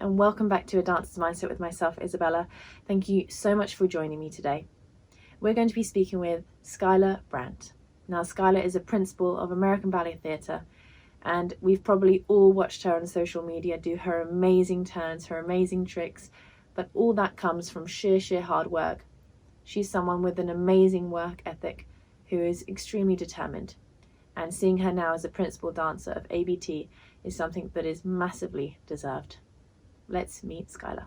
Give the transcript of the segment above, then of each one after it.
and welcome back to A Dancer's Mindset with myself, Isabella. Thank you so much for joining me today. We're going to be speaking with Skylar Brandt. Now, Skylar is a principal of American Ballet Theatre, and we've probably all watched her on social media do her amazing turns, her amazing tricks, but all that comes from sheer hard work. She's someone with an amazing work ethic who is extremely determined, and seeing her now as a principal dancer of ABT is something that is massively deserved. Let's meet Skylar.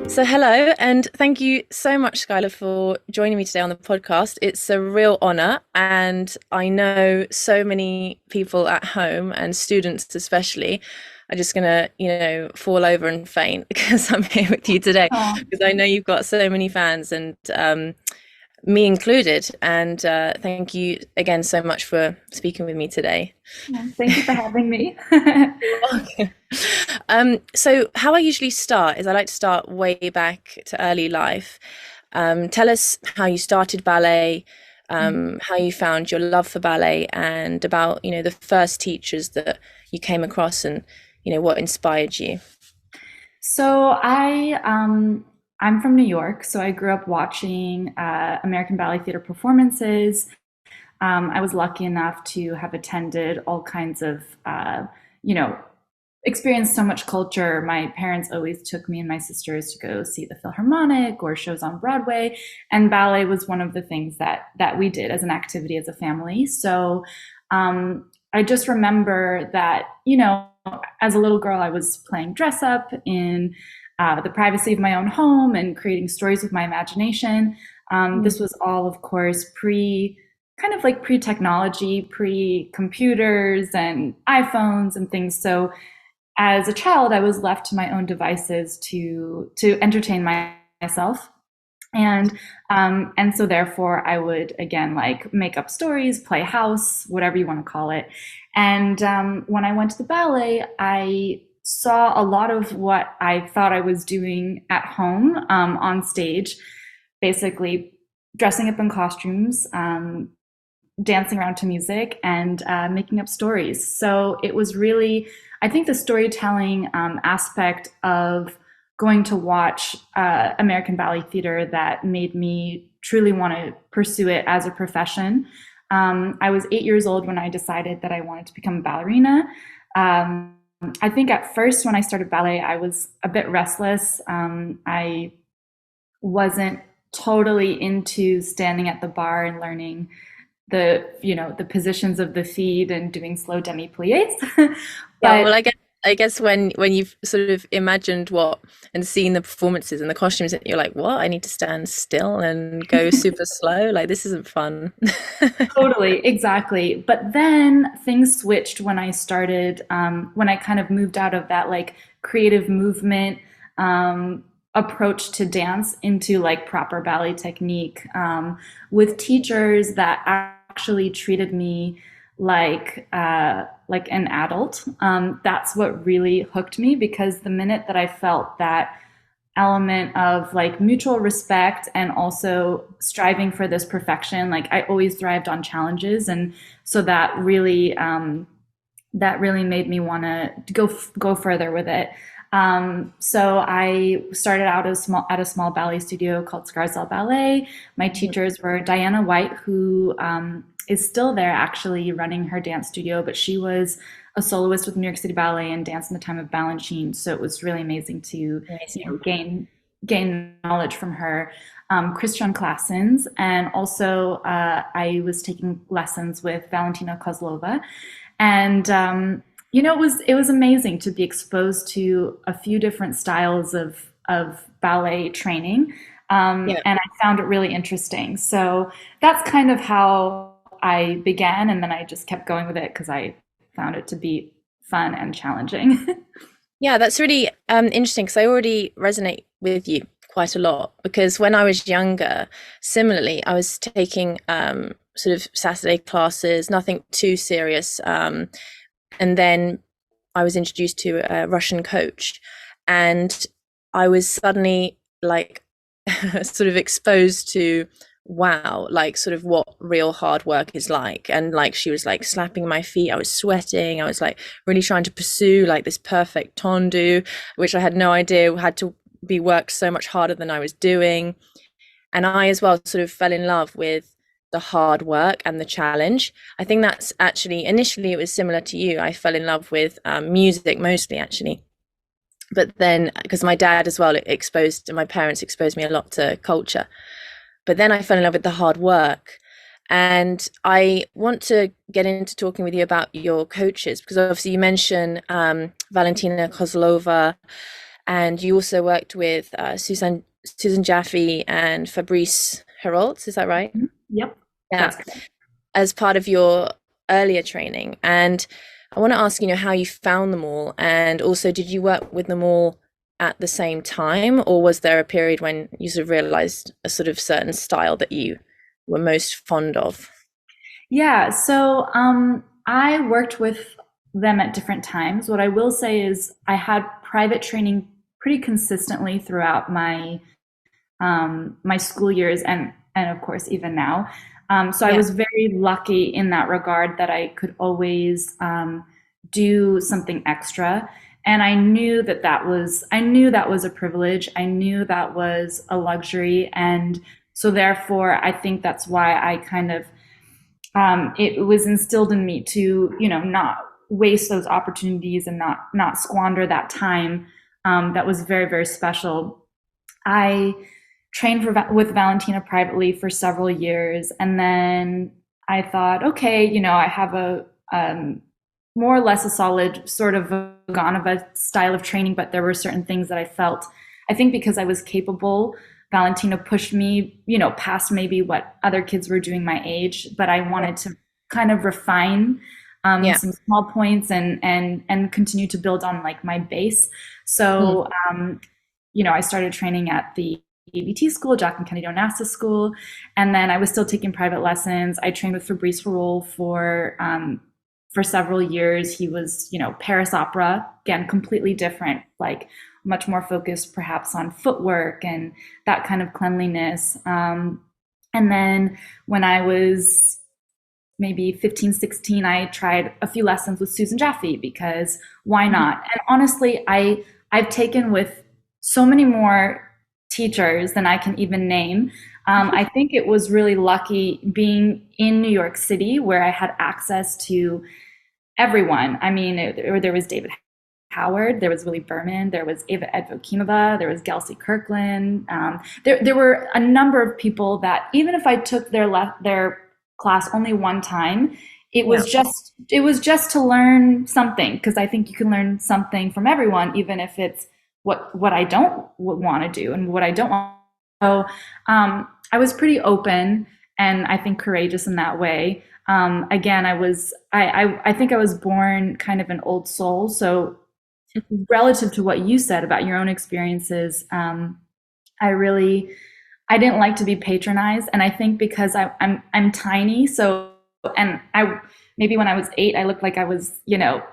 So hello, and thank you so much, Skylar, for joining me today on the podcast. It's a real honour, and I know so many people at home and students especially are just gonna, fall over and faint because I'm here with you today. Because I know you've got so many fans, and me included. And thank you again so much for speaking with me today. Thank you for having me. Okay. So how I usually start is I like to start way back to early life. Tell us how you started ballet, how you found your love for ballet, and about, the first teachers that you came across, and, what inspired you. So I'm from New York, so I grew up watching American Ballet Theatre performances. I was lucky enough to have attended all kinds of, experienced so much culture. My parents always took me and my sisters to go see the Philharmonic or shows on Broadway, and ballet was one of the things that we did as an activity as a family. So I just remember that, as a little girl, I was playing dress up in the privacy of my own home and creating stories with my imagination. This was all, of course, pre-technology, pre-computers and iPhones and things. So as a child, I was left to my own devices to entertain myself. And so therefore I would, again, make up stories, play house, whatever you want to call it. And when I went to the ballet, I saw a lot of what I thought I was doing at home on stage, basically dressing up in costumes, dancing around to music, and making up stories. So it was really, I think, the storytelling aspect of going to watch American Ballet Theatre that made me truly want to pursue it as a profession. I was 8 years old when I decided that I wanted to become a ballerina. I think at first when I started ballet, I was a bit restless. I wasn't totally into standing at the bar and learning the positions of the feet and doing slow demi-pliés. Yeah, well, I guess when you've sort of imagined what and seen the performances and the costumes, you're like, what? I need to stand still and go super slow. Like, this isn't fun. Totally, exactly. But then things switched when I started, when I kind of moved out of that creative movement approach to dance into proper ballet technique, with teachers that actually treated me like an adult. That's what really hooked me, because the minute that I felt that element of mutual respect and also striving for this perfection, I always thrived on challenges, and so that really made me want to go further with it. So I started out at a small ballet studio called Scarsdale Ballet. My teachers were Diana White, who is still there actually running her dance studio, but she was a soloist with New York City Ballet and danced in the time of Balanchine. So it was really amazing to gain knowledge from her. Christian Claessens, and also I was taking lessons with Valentina Kozlova, and it was amazing to be exposed to a few different styles of ballet training, and I found it really interesting. So that's kind of how I began, and then I just kept going with it because I found it to be fun and challenging. Yeah, that's really interesting, because I already resonate with you quite a lot, because when I was younger, similarly, I was taking sort of Saturday classes, nothing too serious, and then I was introduced to a Russian coach, and I was suddenly sort of exposed to, wow, like sort of what real hard work is like. And like she was like slapping my feet, I was sweating, I was like really trying to pursue like this perfect tendu, which I had no idea had to be worked so much harder than I was doing. And I as well sort of fell in love with the hard work and the challenge. I think that's actually, initially it was similar to you. I fell in love with music mostly, actually. But then, because my dad as well exposed, my parents exposed me a lot to culture. But then I fell in love with the hard work. And I want to get into talking with you about your coaches, because obviously you mentioned Valentina Kozlova, and you also worked with Susan Jaffe and Fabrice Herolds, is that right? Yep, Yeah, that's correct. as part of your earlier training. And I want to ask, how you found them all, and also did you work with them all at the same time, or was there a period when you sort of realized a sort of certain style that you were most fond of? Yeah, so I worked with them at different times. What I will say is I had private training pretty consistently throughout my school years, and of course even now. So I Yeah. was very lucky in that regard that I could always do something extra. And I knew that was a privilege. I knew that was a luxury. And so therefore, I think that's why I kind of, it was instilled in me to, not waste those opportunities and not squander that time. That was very, very special. I trained with Valentina privately for several years, and then I thought, okay, I have a more or less a solid sort of Vaganova style of training, but there were certain things that I felt, I think because I was capable, Valentina pushed me, past maybe what other kids were doing my age, but I wanted to kind of refine Yeah. some small points and continue to build on like my base. Mm. So I started training at the ABT school, Jacqueline Kennedy Onassis school, and then I was still taking private lessons. I trained with Fabrice Ferrol for several years. He was, Paris opera, again, completely different, like much more focused perhaps on footwork and that kind of cleanliness. And then when I was maybe 15, 16, I tried a few lessons with Susan Jaffe because why Mhm. not? And honestly, I've taken with so many more teachers than I can even name. I think it was really lucky being in New York City where I had access to everyone. I mean, there was David Howard, there was Willie Berman, there was Ava Edvokimova, there was Gelsey Kirkland. There were a number of people that even if I took their class only one time, Yeah. it was just to learn something, because I think you can learn something from everyone, even if it's what I don't want to do and what I don't want. So I was pretty open and I think courageous in that way. Again, I think I was born kind of an old soul. So relative to what you said about your own experiences, I really, I didn't like to be patronized. And I think because I'm tiny, so, and I, maybe when I was 8, I looked like I was,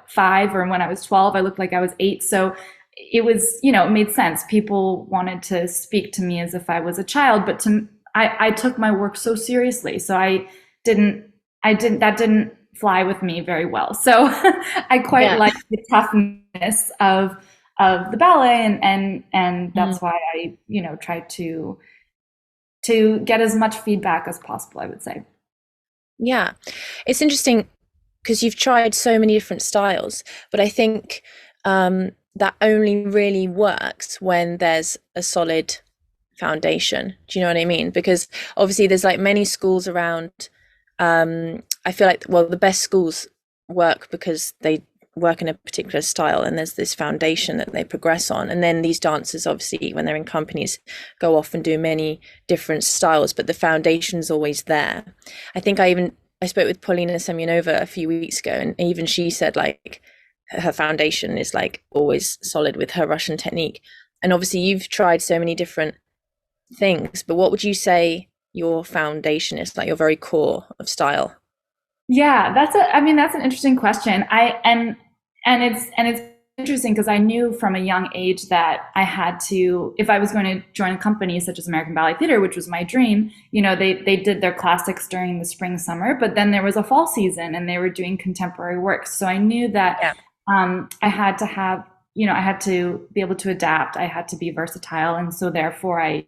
5, or when I was 12, I looked like I was 8. So it was, it made sense. People wanted to speak to me as if I was a child, but I took my work so seriously. So didn't, that didn't fly with me very well. So I quite Yeah. like the toughness of the ballet, and Mm. that's why I, tried to get as much feedback as possible, I would say. Yeah. It's interesting because you've tried so many different styles, but I think that only really works when there's a solid foundation. Do you know what I mean? Because obviously there's like many schools around. I feel like, well, the best schools work because they work in a particular style and there's this foundation that they progress on. And then these dancers, obviously, when they're in companies, go off and do many different styles, but the foundation's always there. I think I spoke with Paulina Semyonova a few weeks ago, and even she said like her foundation is like always solid with her Russian technique. And obviously you've tried so many different things, but what would you say your foundation is, like your very core of style? Yeah, I mean, that's an interesting question. And it's interesting because I knew from a young age that I had to, if I was going to join a company such as American Ballet Theater, which was my dream, they did their classics during the spring, summer, but then there was a fall season and they were doing contemporary works. So I knew that I had to have, I had to be able to adapt. I had to be versatile. And so therefore I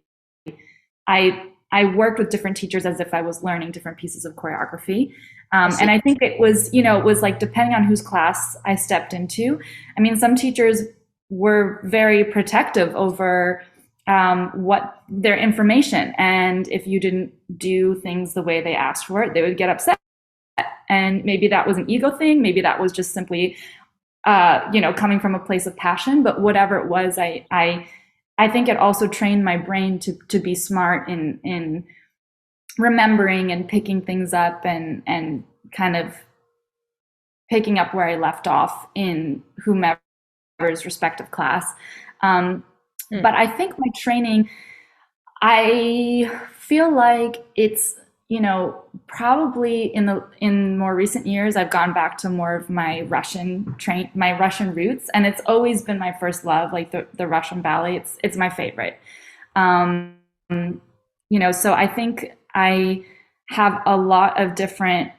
worked with different teachers as if I was learning different pieces of choreography. And I think it was like depending on whose class I stepped into. I mean, some teachers were very protective over what their information. And if you didn't do things the way they asked for it, they would get upset. And maybe that was an ego thing. Maybe that was just simply, coming from a place of passion. But whatever it was, I think it also trained my brain to be smart in remembering and picking things up and kind of picking up where I left off in whomever's respective class. But I think my training, I feel like it's, probably in more recent years, I've gone back to more of my Russian roots, and it's always been my first love, like the Russian ballet. It's my favorite. So I think I have a lot of different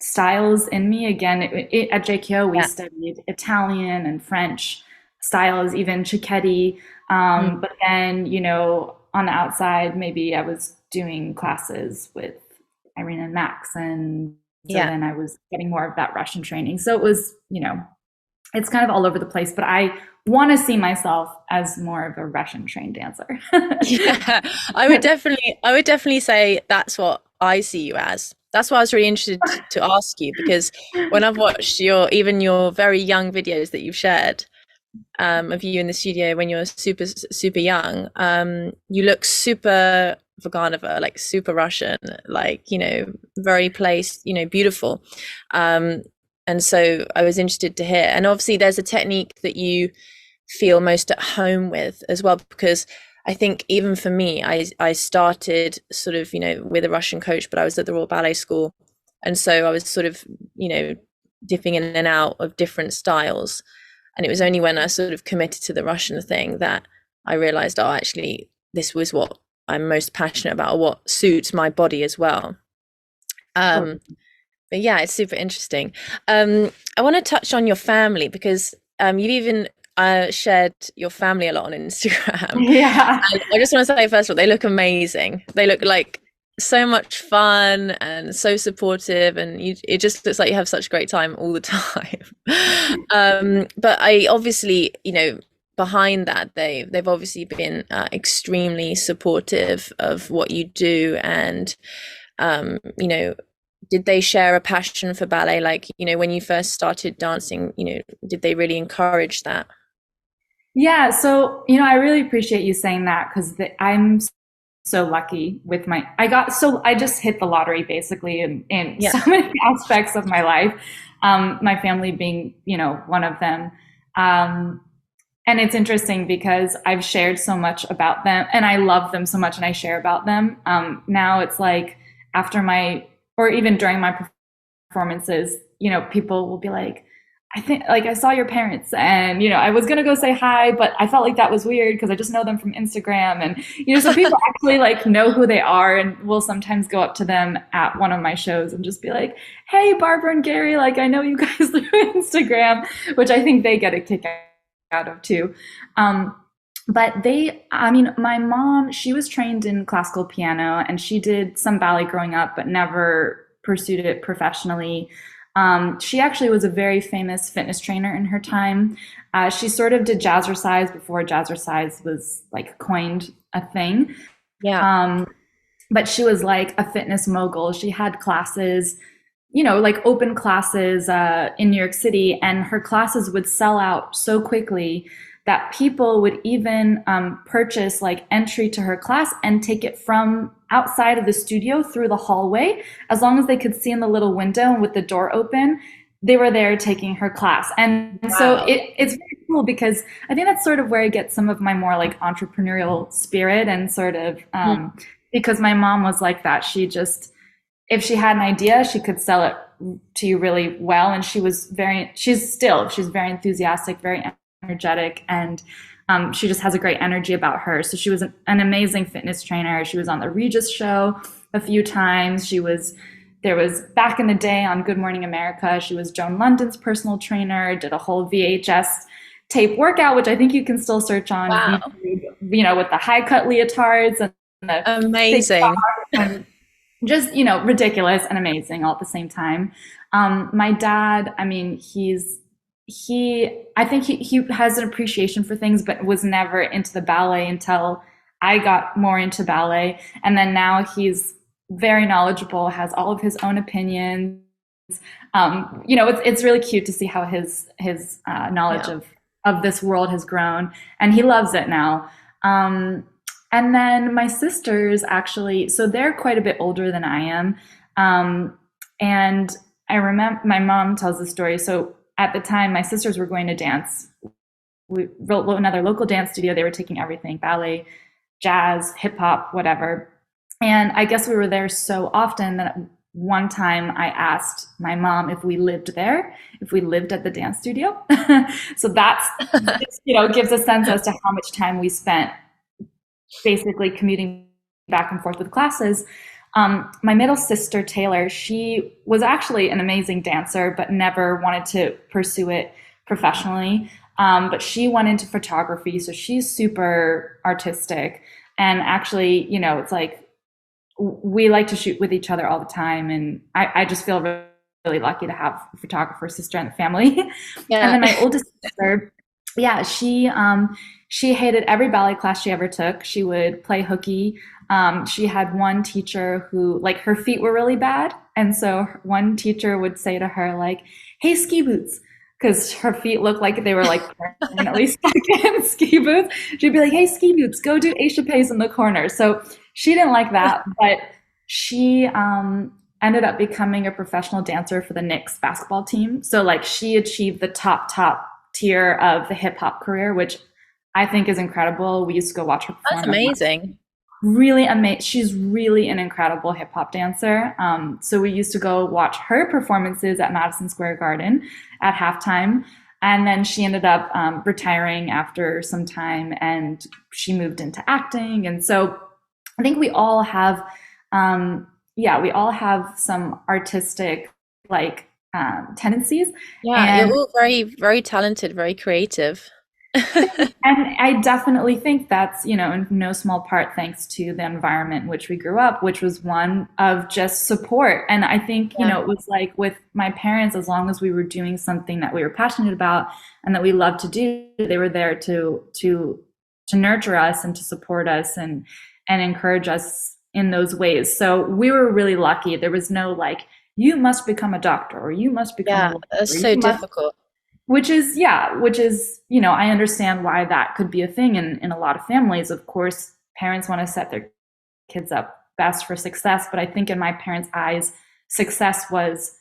styles in me. Again, at JKO, we studied Italian and French styles, even Cicchetti. But then, on the outside, maybe I was doing classes with Irina and Max, and so then I was getting more of that Russian training. So it was, it's kind of all over the place, but I want to see myself as more of a Russian trained dancer. I would definitely say that's what I see you as. That's why I was really interested to ask you, because when I've watched your very young videos that you've shared of you in the studio when you're super, super young, you look super Vaganova, like super Russian, like, very placed, beautiful. And so I was interested to hear. And obviously there's a technique that you feel most at home with as well, because I think even for me, I started sort of, with a Russian coach, but I was at the Royal Ballet School. And so I was sort of, dipping in and out of different styles. And it was only when I sort of committed to the Russian thing that I realized, actually, this was what I'm most passionate about, what suits my body as well. But yeah, it's super interesting. I want to touch on your family, because you've even shared your family a lot on Instagram. Yeah. And I just want to say, first of all, they look amazing. They look like so much fun and so supportive, and it just looks like you have such a great time all the time. But I obviously, behind that, they've obviously been extremely supportive of what you do. And did they share a passion for ballet? Like, when you first started dancing, did they really encourage that? Yeah, so I really appreciate you saying that, because I'm so lucky with I just hit the lottery basically in so many aspects of my life, my family being one of them. And it's interesting because I've shared so much about them, and I love them so much, and I share about them. Now it's like or even during my performances, people will be like, I think, like, I saw your parents, and, I was going to go say hi, but I felt like that was weird because I just know them from Instagram. And, so people actually like know who they are, and will sometimes go up to them at one of my shows and just be like, hey, Barbara and Gary, like, I know you guys through Instagram, which I think they get a kick out of too. But my mom, she was trained in classical piano, and she did some ballet growing up, but never pursued it professionally. She actually was a very famous fitness trainer in her time. She sort of did jazzercise before jazzercise was like coined a thing. Yeah. But she was like a fitness mogul. She had classes, like open classes in New York City, and her classes would sell out so quickly that people would even purchase like entry to her class and take it from outside of the studio through the hallway. As long as they could see in the little window and with the door open, they were there taking her class. And so it's very cool, because I think that's sort of where I get some of my more like entrepreneurial spirit, and sort of because my mom was like that. She just, if she had an idea, she could sell it to you really well. And she's very enthusiastic, very energetic, and she just has a great energy about her. So she was an amazing fitness trainer. She was on the Regis show a few times. There was back in the day on Good Morning America, she was Joan London's personal trainer, did a whole VHS tape workout, which I think you can still search on YouTube, with the high cut leotards and the amazing. And just, ridiculous and amazing all at the same time. My dad, I mean, I think he has an appreciation for things, but was never into the ballet until I got more into ballet. And then now he's very knowledgeable, has all of his own opinions. It's really cute to see how his knowledge of this world has grown, and he loves it now. And then my sisters actually, so they're quite a bit older than I am. And I remember my mom tells the story. So at the time, my sisters were going to dance. We wrote another local dance studio. They were taking everything, ballet, jazz, hip hop, whatever. And I guess we were there so often that one time I asked my mom if we lived there, if we lived at the dance studio. So that's, gives a sense as to how much time we spent basically commuting back and forth with classes. My middle sister, Taylor, she was actually an amazing dancer, but never wanted to pursue it professionally. But she went into photography, so she's super artistic. And actually, it's like, we like to shoot with each other all the time. And I just feel really, really lucky to have a photographer sister in the family. Yeah. And then my oldest sister, she hated every ballet class she ever took. She would play hooky. She had one teacher who, like, her feet were really bad. And so one teacher would say to her, like, hey, ski boots, because her feet looked like they were like permanently stuck in ski boots. She'd be like, hey, ski boots, go do échappés in the corner. So she didn't like that, but she ended up becoming a professional dancer for the Knicks basketball team. So like she achieved the top tier of the hip hop career, which I think is incredible. We used to go watch her perform. That's amazing. Really amazing. She's really an incredible hip hop dancer. So we used to go watch her performances at Madison Square Garden at halftime. And then she ended up retiring after some time, and she moved into acting. And so I think we all have, we all have some artistic tendencies. Yeah, and you're all very, very talented, very creative. And I definitely think that's, in no small part thanks to the environment in which we grew up, which was one of just support. And I think, it was like with my parents, as long as we were doing something that we were passionate about and that we loved to do, they were there to nurture us and to support us and encourage us in those ways. So we were really lucky. There was no like, you must become a doctor or you must become a lawyer. That's so difficult. Which is, I understand why that could be a thing in a lot of families. Of course, parents want to set their kids up best for success. But I think in my parents' eyes, success was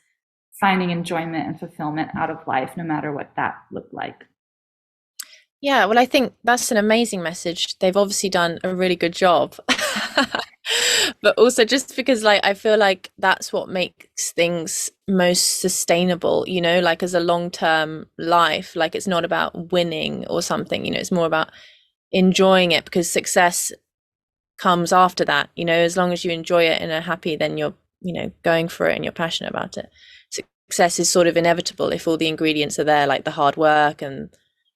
finding enjoyment and fulfillment out of life, no matter what that looked like. Yeah, well, I think that's an amazing message. They've obviously done a really good job. But also just because I feel like that's what makes things most sustainable, like as a long-term life. Like it's not about winning or something, it's more about enjoying it, because success comes after that. As long as you enjoy it and are happy, then you're going for it and you're passionate about it. Success is sort of inevitable if all the ingredients are there, like the hard work and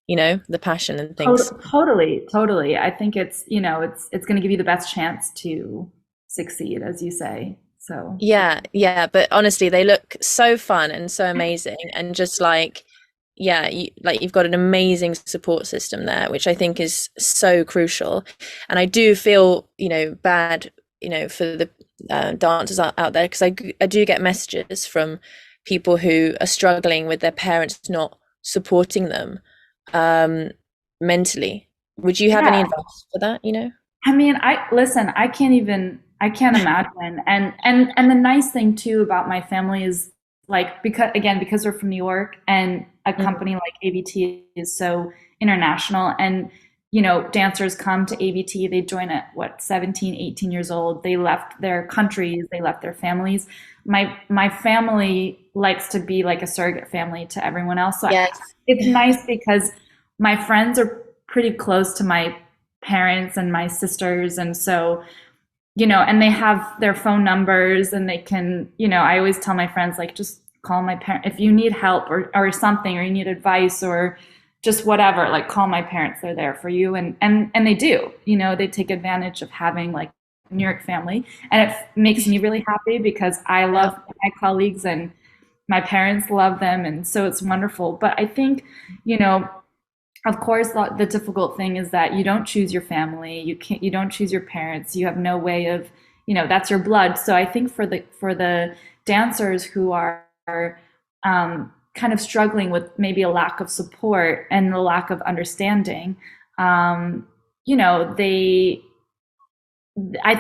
the passion and things. Totally. I think it's going to give you the best chance to succeed, as you say. So yeah. But honestly, they look so fun and so amazing, and just you've got an amazing support system there, which I think is so crucial. And I do feel bad for the dancers out there, because I do get messages from people who are struggling with their parents not supporting them mentally. Would you have any advice for that? I mean, I can't imagine. And the nice thing too about my family is because we're from New York, and a company like ABT is so international, and dancers come to ABT, they join at 17, 18 years old. They left their countries, they left their families. My family likes to be like a surrogate family to everyone else. So yes. It's nice because my friends are pretty close to my parents and my sisters. And so, and they have their phone numbers and they can, I always tell my friends, like, just call my parent if you need help or something, or you need advice or just whatever, like call my parents, they're there for you. And they do, they take advantage of having like a New York family. And it makes me really happy because I love my colleagues and my parents love them. And so it's wonderful. But I think, of course, the difficult thing is that you don't choose your family. You don't choose your parents. You have no way of, that's your blood. So I think for the dancers who are kind of struggling with maybe a lack of support and a lack of understanding, I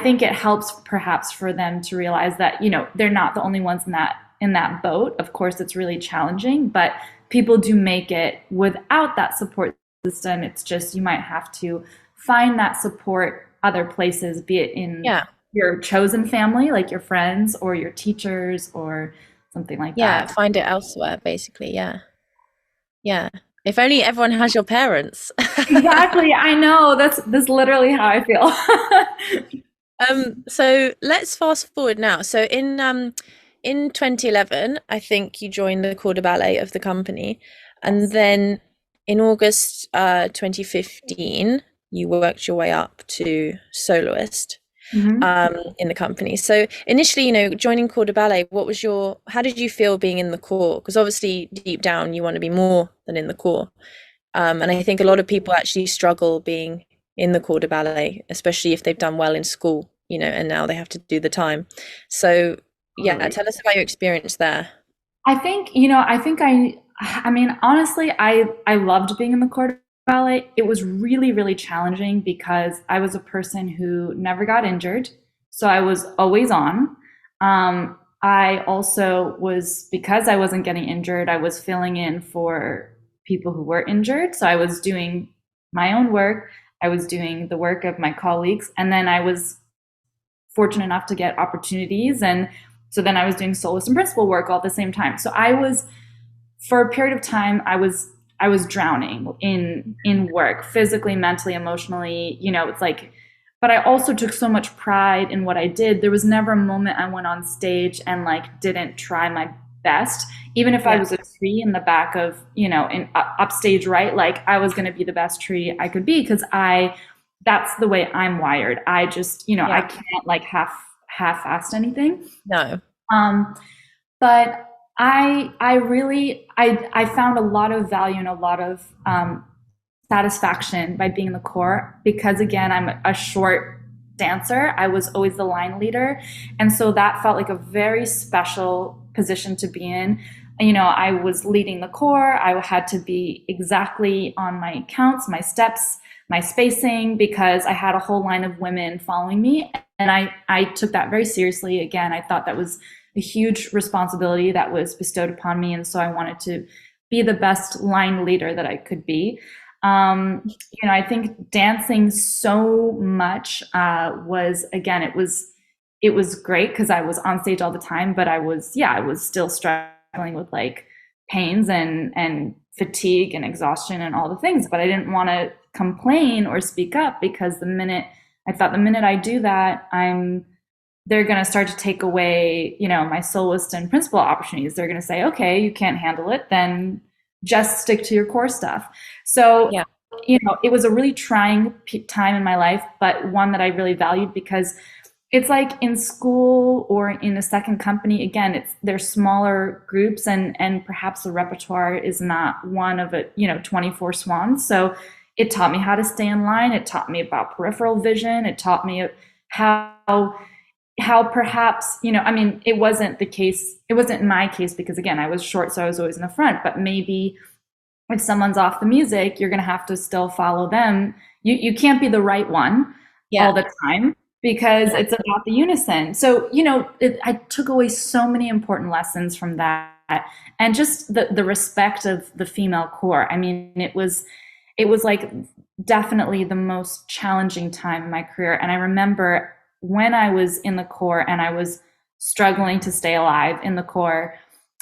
think it helps perhaps for them to realize that, they're not the only ones in that boat. Of course, it's really challenging, but people do make it without that support system. It's just, you might have to find that support other places, be it in your chosen family, like your friends or your teachers or something like that. Find it elsewhere, basically. Yeah. If only everyone has your parents. Exactly. I know. That's literally how I feel. So let's fast forward now. So in 2011, I think you joined the corps de ballet of the company, and then in August 2015, you worked your way up to soloist. In the company. So initially, joining corps de ballet, how did you feel being in the corps? Because obviously deep down you want to be more than in the corps. And I think a lot of people actually struggle being in the corps de ballet, especially if they've done well in school, and now they have to do the time. So tell us about your experience there. I think, I mean, honestly, I loved being in the corps de ballet. It was really, really challenging because I was a person who never got injured. So I was always on. I also was, because I wasn't getting injured, I was filling in for people who were injured. So I was doing my own work. I was doing the work of my colleagues. And then I was fortunate enough to get opportunities. And so then I was doing soloist and principal work all at the same time. So I was, for a period of time, I was drowning in work, physically, mentally, emotionally, it's like, but I also took so much pride in what I did. There was never a moment I went on stage and like didn't try my best, even if I was a tree in the back of, in upstage, right? Like I was going to be the best tree I could be, because that's the way I'm wired. I just, I can't like half-assed anything. No. But I really found a lot of value and a lot of satisfaction by being in the corps, because again, I'm a short dancer. I was always the line leader. And so that felt like a very special position to be in. I was leading the corps. I had to be exactly on my counts, my steps, my spacing, because I had a whole line of women following me. And I took that very seriously. Again, I thought that was a huge responsibility that was bestowed upon me. And so I wanted to be the best line leader that I could be. I think dancing so much was, again, it was great because I was on stage all the time, but I was still struggling with like pains and fatigue and exhaustion and all the things. But I didn't want to complain or speak up, because the minute I do that, they're going to start to take away, my soloist and principal opportunities. They're going to say, okay, you can't handle it, then just stick to your core stuff. So, it was a really trying time in my life, but one that I really valued, because it's like in school or in a second company, again, they're smaller groups, and perhaps the repertoire is not one of 24 swans. So it taught me how to stay in line. It taught me about peripheral vision. It taught me how perhaps, it wasn't the case. It wasn't my case, because again, I was short, so I was always in the front, but maybe if someone's off the music, you're going to have to still follow them. You can't be the right one all the time, because it's about the unison. So, I took away so many important lessons from that, and just the respect of the female corps. I mean, it was like definitely the most challenging time in my career. And I remember when I was in the corps and I was struggling to stay alive in the corps,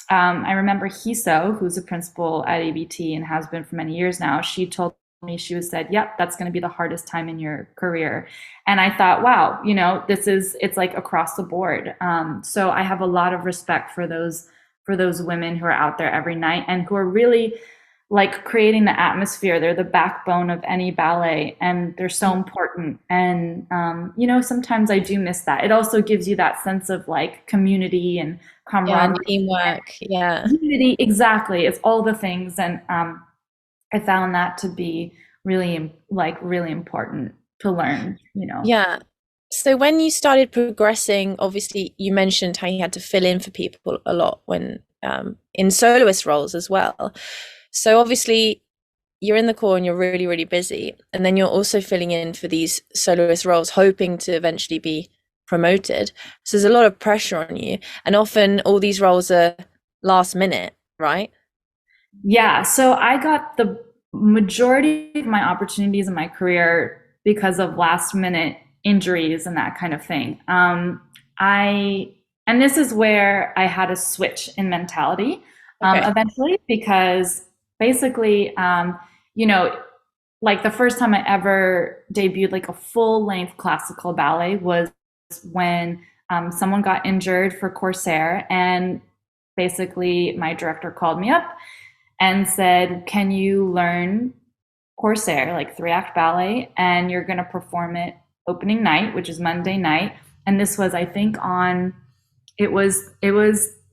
I remember Hiso, who's a principal at ABT and has been for many years now, she told me, she was said, yep, that's going to be the hardest time in your career. And I thought, wow, it's like across the board. So I have a lot of respect for those women who are out there every night and who are really like creating the atmosphere. They're the backbone of any ballet, and they're so important. And sometimes I do miss that. It also gives you that sense of like community and Yeah, and camaraderie. teamwork. Yeah. Unity, exactly. It's all the things, and I found that to be really important to learn. Yeah. So when you started progressing, obviously you mentioned how you had to fill in for people a lot when in soloist roles as well. So obviously you're in the corps and you're really, really busy. And then you're also filling in for these soloist roles, hoping to eventually be promoted. So there's a lot of pressure on you. And often all these roles are last minute, right? Yeah. So I got the majority of my opportunities in my career because of last minute injuries and that kind of thing. And this is where I had a switch in mentality Okay. eventually, because basically, like the first time I ever debuted like a full length classical ballet was when someone got injured for Corsair, and basically my director called me up and said, can you learn Corsair, like 3-act ballet, and you're going to perform it opening night, which is Monday night. And this was, I think, it was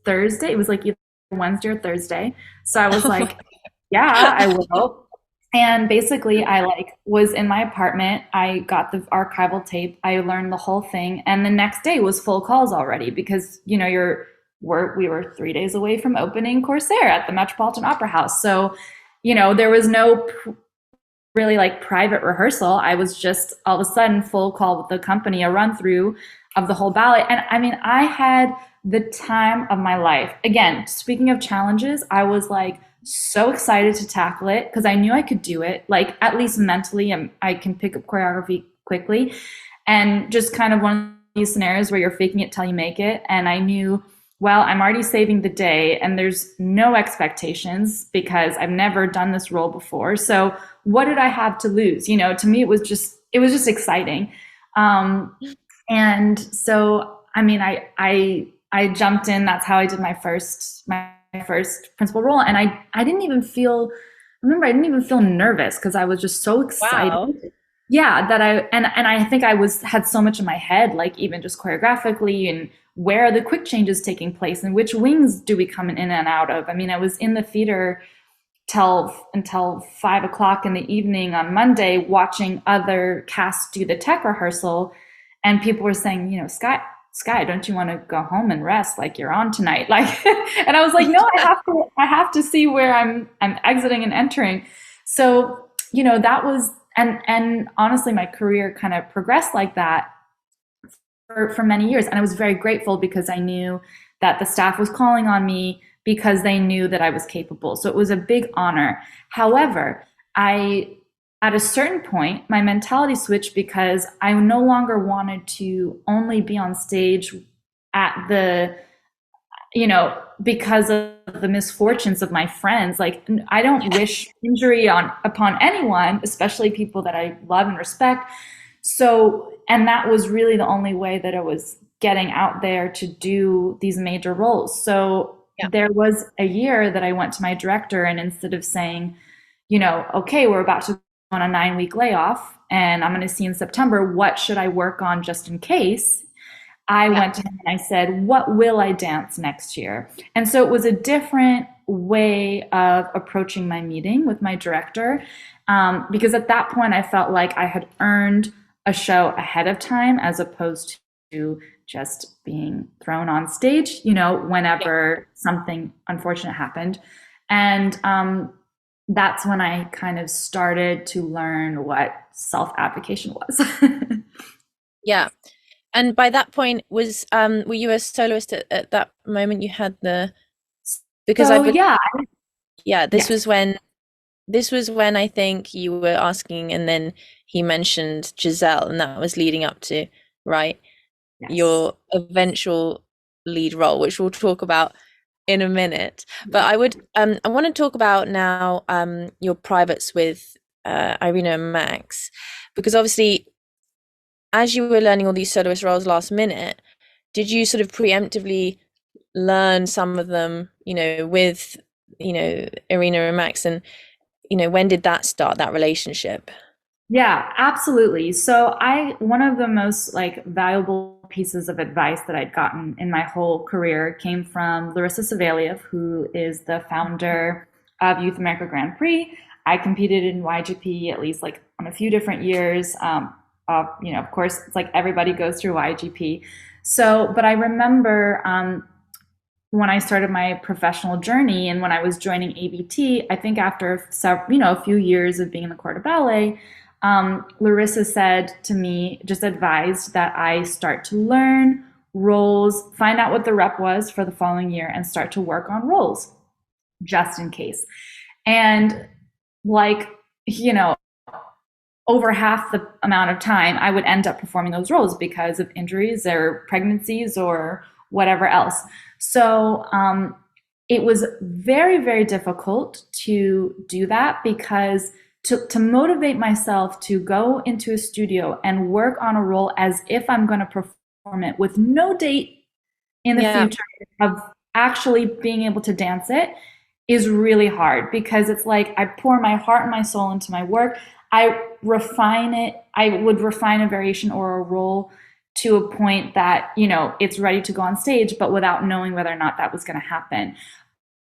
Thursday. It was like either Wednesday or Thursday. So I was like, yeah, I will. And basically I was in my apartment. I got the archival tape. I learned the whole thing. And the next day was full calls already, because, we were 3 days away from opening Corsair at the Metropolitan Opera House. So, there was no really like private rehearsal. I was just all of a sudden full call with the company, a run through of the whole ballet. And I mean, I had the time of my life. Again, speaking of challenges, I was like so excited to tackle it because I knew I could do it, like at least mentally, and I can pick up choreography quickly. And just kind of one of these scenarios where you're faking it till you make it. And I knew, well, I'm already saving the day and there's no expectations because I've never done this role before. So what did I have to lose? To me, it was just exciting. And so, I mean, I jumped in. That's how I did my first principal role. And I didn't even feel nervous because I was just so excited. Wow. Yeah, that I think I had so much in my head, like even just choreographically, and where are the quick changes taking place and which wings do we come in and out of? I mean, I was in the theater until 5 o'clock in the evening on Monday watching other casts do the tech rehearsal, and people were saying, Sky, don't you want to go home and rest? Like, you're on tonight. Like, and I was like, no, I have to see where I'm exiting and entering. So, that was, and honestly, my career kind of progressed like that for many years. And I was very grateful because I knew that the staff was calling on me because they knew that I was capable. So it was a big honor. However, at a certain point, my mentality switched because I no longer wanted to only be on stage because of the misfortunes of my friends. Like, I don't wish injury upon anyone, especially people that I love and respect. So, and that was really the only way that I was getting out there to do these major roles. So there was a year that I went to my director, and instead of saying, okay, we're about to go on a 9-week layoff and I'm going to see in September, what should I work on just in case? I went to him and I said, what will I dance next year? And so it was a different way of approaching my meeting with my director, because at that point I felt like I had earned a show ahead of time as opposed to just being thrown on stage, whenever something unfortunate happened. And that's when I kind of started to learn what self-abdication was. Yeah. And by that point, were you a soloist at that moment? You had because so, this was when I think you were asking, and then he mentioned Giselle, and that was leading up to, right? Yes. Your eventual lead role, which we'll talk about in a minute. But I want to talk about now your privates with Irina and Max, because obviously as you were learning all these soloist roles last minute, did you sort of preemptively learn some of them, with, Irina and Max, and, when did that start, that relationship? Yeah, absolutely. So one of the most like valuable pieces of advice that I'd gotten in my whole career came from Larissa Savelyev, who is the founder of Youth America Grand Prix. I competed in YGP at least like on a few different years. Of course, it's like everybody goes through YGP. So, but I remember when I started my professional journey and when I was joining ABT, I think after a few years of being in the corps de ballet, Larissa said to me, just advised that I start to learn roles, find out what the rep was for the following year, and start to work on roles just in case. And like, over half the amount of time, I would end up performing those roles because of injuries or pregnancies or whatever else. So it was very, very difficult to do that because to motivate myself to go into a studio and work on a role as if I'm going to perform it with no date in the future of actually being able to dance it is really hard, because it's like I pour my heart and my soul into my work. I refine it. I would refine a variation or a role to a point that, it's ready to go on stage, but without knowing whether or not that was going to happen.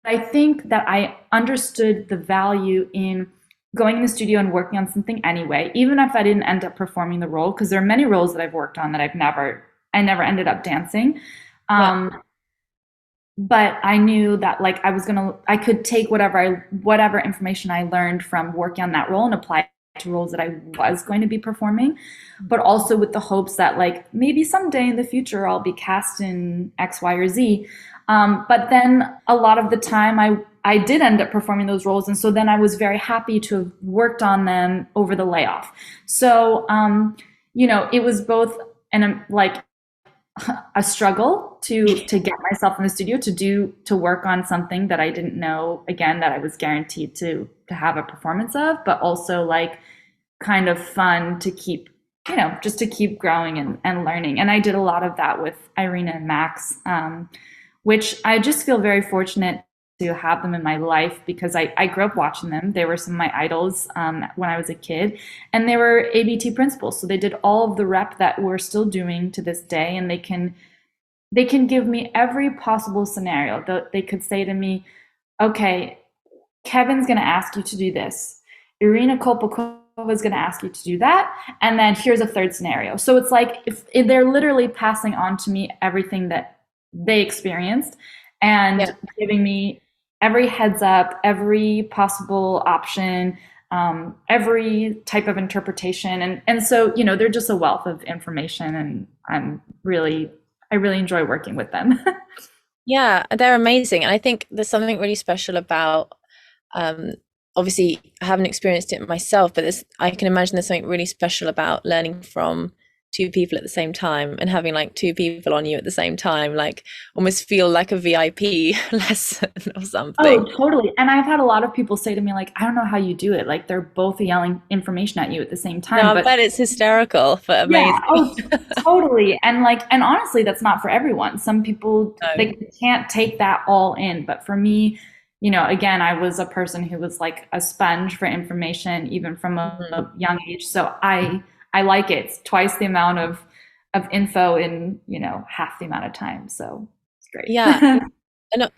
I think that I understood the value in going in the studio and working on something anyway, even if I didn't end up performing the role, because there are many roles that I've worked on that I never ended up dancing. But I knew that like I could take whatever information I learned from working on that role and apply it to roles that I was going to be performing, but also with the hopes that like maybe someday in the future I'll be cast in X, Y, or Z. But then a lot of the time I did end up performing those roles. And so then I was very happy to have worked on them over the layoff. So, it was both like a struggle to get myself in the studio to work on something that I didn't know, again, that I was guaranteed to have a performance of, but also like kind of fun to keep, just to keep growing and learning. And I did a lot of that with Irina and Max, which I just feel very fortunate to have them in my life, because I grew up watching them. They were some of my idols when I was a kid, and they were ABT principals. So they did all of the rep that we're still doing to this day, and they can give me every possible scenario. They could say to me, okay, Kevin's going to ask you to do this. Irina Kolpakova is going to ask you to do that. And then here's a third scenario. So it's like if they're literally passing on to me everything that they experienced and giving me every heads up, every possible option, every type of interpretation. And so, they're just a wealth of information, and I really enjoy working with them. Yeah, they're amazing. And I think there's something really special about, obviously I haven't experienced it myself, but I can imagine there's something really special about learning from two people at the same time, and having like two people on you at the same time, like almost feel like a VIP lesson or something. Oh, totally. And I've had a lot of people say to me, like, I don't know how you do it. Like they're both yelling information at you at the same time. No, I bet it's hysterical, but amazing. Yeah, totally. And honestly, that's not for everyone. Some people, they can't take that all in. But for me, again, I was a person who was like a sponge for information, even from a young age. So I like it. It's twice the amount of info in, half the amount of time. So it's great. Yeah. And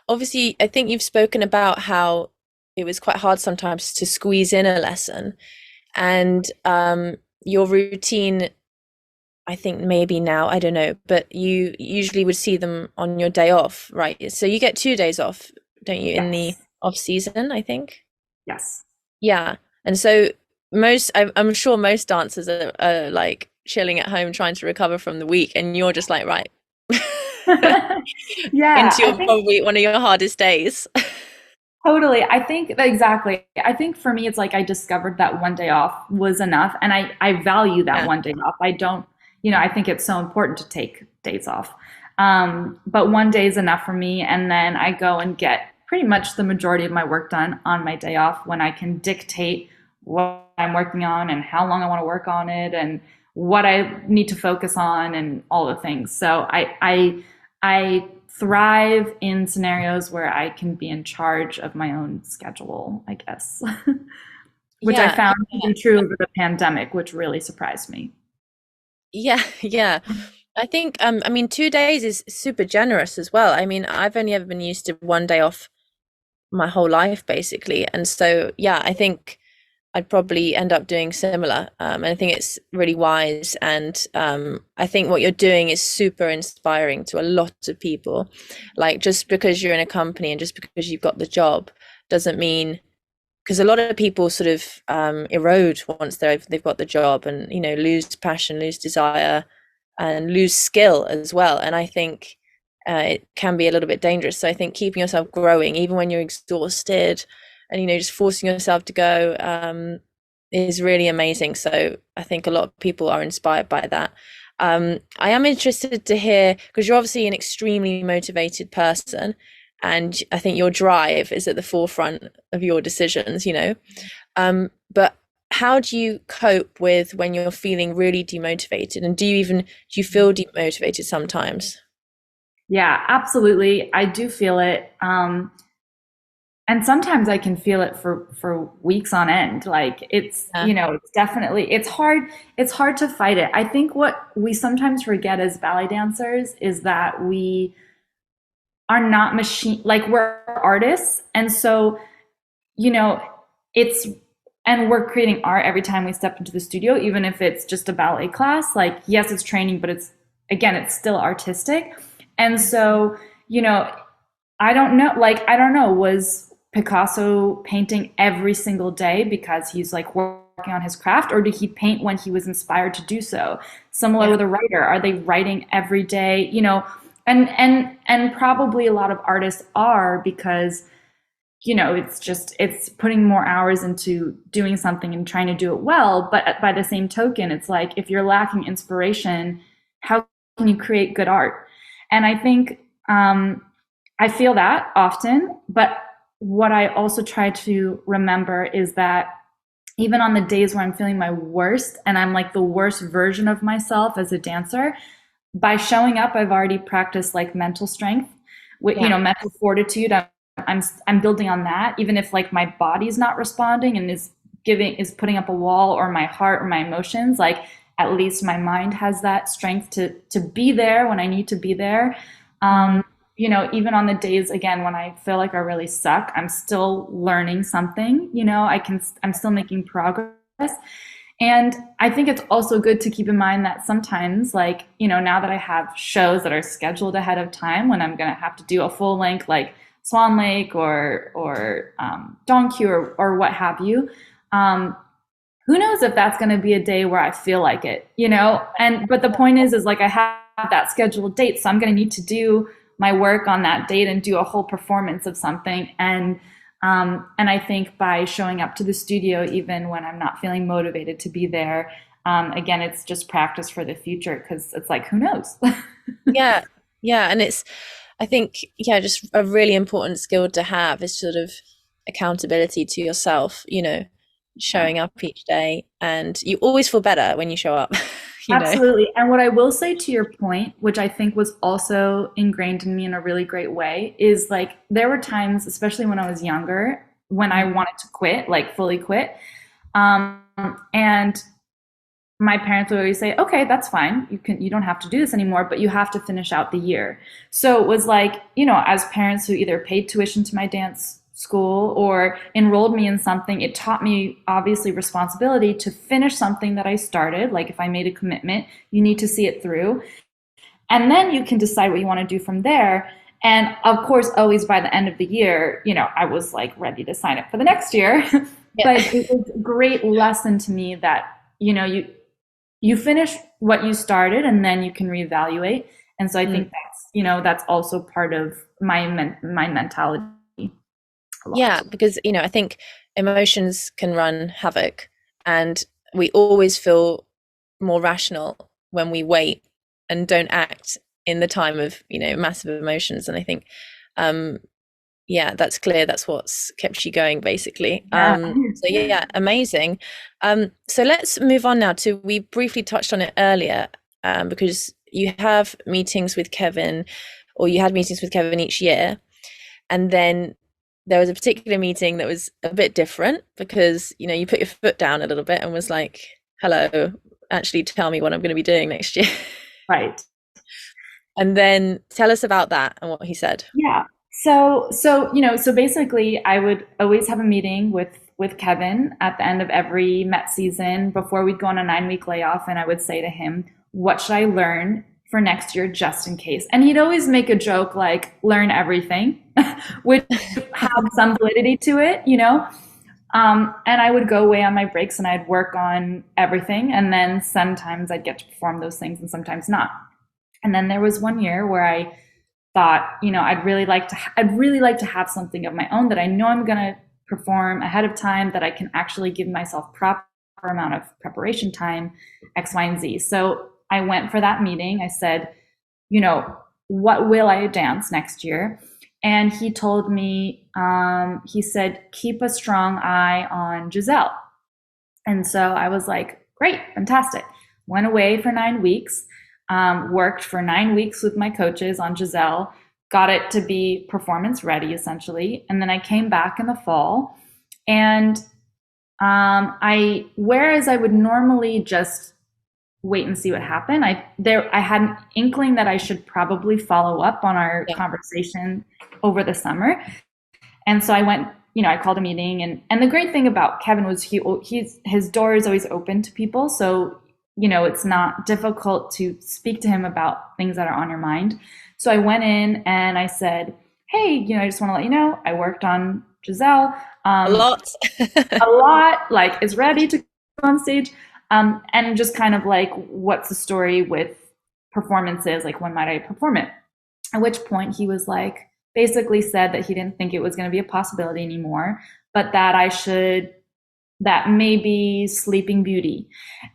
obviously, I think you've spoken about how it was quite hard sometimes to squeeze in a lesson, and your routine, I think maybe now, I don't know, but you usually would see them on your day off, right? So you get 2 days off, don't you, in the off season, I think? Yes. Yeah. And so I'm sure most dancers are like chilling at home trying to recover from the week, and you're just like, right. Yeah. Into probably one of your hardest days. Totally. I think exactly. I think for me, it's like I discovered that one day off was enough, and I value that one day off. I don't, I think it's so important to take days off. But one day is enough for me. And then I go and get pretty much the majority of my work done on my day off when I can dictate what I'm working on and how long I want to work on it and what I need to focus on and all the things. So I thrive in scenarios where I can be in charge of my own schedule, I guess, which I Yeah, found to be true over the pandemic, which really surprised me. yeah, yeah. I think I mean 2 days is super generous as well. I mean, I've only ever been used to one day off my whole life basically. And so yeah, I think I'd probably end up doing similar. And I think it's really wise. And I think what you're doing is super inspiring to a lot of people. Like just because you're in a company and just because you've got the job doesn't mean, because a lot of people sort of erode once they've got the job, and lose passion, lose desire, and lose skill as well. And I think it can be a little bit dangerous. So I think keeping yourself growing, even when you're exhausted, and just forcing yourself to go, is really amazing. So I think a lot of people are inspired by that. I am interested to hear, because you're obviously an extremely motivated person, and I think your drive is at the forefront of your decisions, but how do you cope with when you're feeling really demotivated? And do you feel demotivated sometimes? Yeah, absolutely. I do feel it. And sometimes I can feel it for weeks on end. Like Yeah. it's definitely, it's hard to fight it. I think what we sometimes forget as ballet dancers is that we are not like we're artists. And so, you know, it's, and we're creating art every time we step into the studio, even if it's just a ballet class. Like, yes, it's training, but it's still artistic. And so, I don't know, was Picasso painting every single day because he's like working on his craft, or did he paint when he was inspired to do so? Similar Yeah. with a writer, are they writing every day? And probably a lot of artists are, because it's putting more hours into doing something and trying to do it well. But by the same token, it's like, if you're lacking inspiration, how can you create good art? And I think I feel that often. But what I also try to remember is that even on the days where I'm feeling my worst and I'm like the worst version of myself as a dancer, by showing up, I've already practiced like mental strength, Yeah. mental fortitude. I'm building on that, even if like my body's not responding and is putting up a wall, or my heart or my emotions, like at least my mind has that strength to be there when I need to be there. Even on the days again when I feel like I really suck, I'm still learning something. I'm still making progress. And I think it's also good to keep in mind that sometimes, like, now that I have shows that are scheduled ahead of time, when I'm going to have to do a full length, like Swan Lake or Don Q or what have you, who knows if that's going to be a day where I feel like it, but the point is like I have that scheduled date, so I'm going to need to do my work on that date and do a whole performance of something. And I think by showing up to the studio, even when I'm not feeling motivated to be there, again, it's just practice for the future, because it's like, who knows? Yeah. Yeah. And I think, yeah, just a really important skill to have is sort of accountability to yourself, Yeah. showing up each day, and you always feel better when you show up, you know. Absolutely. And what I will say to your point, which I think was also ingrained in me in a really great way, is like there were times, especially when I was younger, when I wanted to quit, like fully quit. And my parents would always say, okay, that's fine. You don't have to do this anymore, but you have to finish out the year. So it was like, as parents who either paid tuition to my dance school or enrolled me in something, it taught me obviously responsibility to finish something that I started. Like if I made a commitment, you need to see it through. And then you can decide what you want to do from there. And of course, always by the end of the year, I was like ready to sign up for the next year. Yeah. But it was a great lesson to me that, you finish what you started and then you can reevaluate. And so I think that's also part of my mentality a lot. Yeah, because I think emotions can run havoc, and we always feel more rational when we wait and don't act in the time of, massive emotions. And I think, yeah, that's clear. That's what's kept you going, basically. Yeah. So yeah, amazing. So let's move on now to, we briefly touched on it earlier, because you have meetings with Kevin, or you had meetings with Kevin each year. And then there was a particular meeting that was a bit different because, you put your foot down a little bit and was like, hello, actually tell me what I'm going to be doing next year. Right. And then tell us about that and what he said. Yeah. So basically I would always have a meeting with Kevin at the end of every Met season before we'd go on a 9-week layoff. And I would say to him, what should I learn for next year just in case? And he'd always make a joke like, learn everything, which had some validity to it, and I would go away on my breaks and I'd work on everything. And then sometimes I'd get to perform those things and sometimes not. And then there was one year where I thought, I'd really like to have something of my own that I know I'm going to perform ahead of time, that I can actually give myself proper amount of preparation time, X, Y, and Z. So I went for that meeting. I said, what will I dance next year? And he told me, he said, keep a strong eye on Giselle. And so I was like, great, fantastic. Went away for 9 weeks, worked for 9 weeks with my coaches on Giselle, got it to be performance ready essentially. And then I came back in the fall, and whereas I would normally just wait and see what happened, I had an inkling that I should probably follow up on our conversation over the summer. And so I went, I called a meeting, and the great thing about Kevin was his door is always open to people. So, it's not difficult to speak to him about things that are on your mind. So I went in and I said, hey, I just want to let you know, I worked on Giselle. A lot. A lot, like, is ready to go on stage. And just kind of like, what's the story with performances? Like, when might I perform it? At which point he was like, basically said that he didn't think it was going to be a possibility anymore, but that maybe Sleeping Beauty.